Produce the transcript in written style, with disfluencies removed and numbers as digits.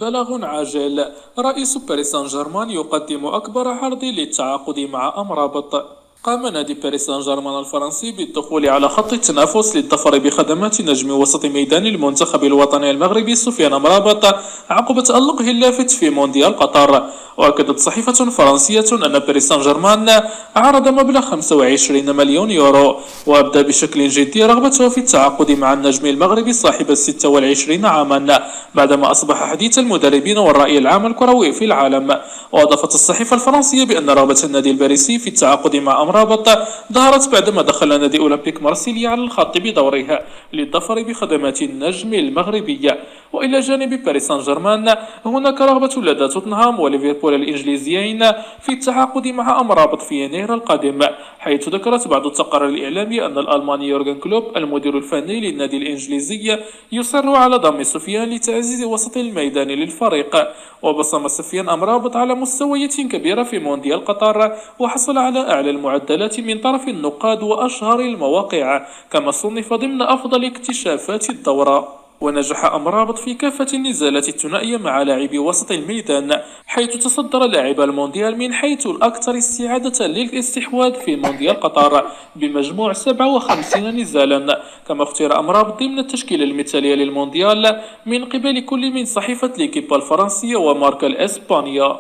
بلاغ عاجل: رئيس باريس سان جيرمان يقدم أكبر عرض للتعاقد مع أمرابط. قام نادي باريس سان جيرمان الفرنسي بالدخول على خط التنافس للظفر بخدمات نجم وسط ميدان المنتخب الوطني المغربي سفيان أمرابط عقب تألقه اللافت في مونديال قطر. وأكدت صحيفة فرنسية أن باريس سان جيرمان عرض مبلغ 25 مليون يورو، وأبدى بشكل جدي رغبته في التعاقد مع النجم المغربي صاحب 26 عاما بعدما أصبح حديث المدربين والرأي العام الكروي في العالم. وأضافت الصحيفة الفرنسية بأن رغبة النادي الباريسي في التعاقد مع أمرابط ظهرت بعدما دخل نادي أولمبيك مارسيليا على الخط بدوره للظفر بخدمات النجم المغربي. وإلى جانب باريس سان جيرمان هناك رغبة لدى توتنهام وليفربول الإنجليزيين في التعاقد مع أمرابط في يناير القادم، حيث ذكرت بعض التقارير الإعلامية أن الألماني يورغن كلوب المدير الفني للنادي الإنجليزي يصر على ضم سفيان لتعزيز وسط الميدان للفريق. وبصم سفيان أمرابط على مستويات كبيرة في مونديال قطر، وحصل على أعلى المعدلات من طرف النقاد وأشهر المواقع، كما صنف ضمن أفضل اكتشافات الدورة. ونجح أمرابط في كافة النزالات الثنائية مع لاعبي وسط الميدان، حيث تصدر لاعب المونديال من حيث الأكثر استعادة للاستحواذ في مونديال قطر بمجموع 57 نزالا. كما اختير أمرابط ضمن التشكيلة المثالية للمونديال من قبل كل من صحيفة ليكيب الفرنسية وماركا الإسبانية.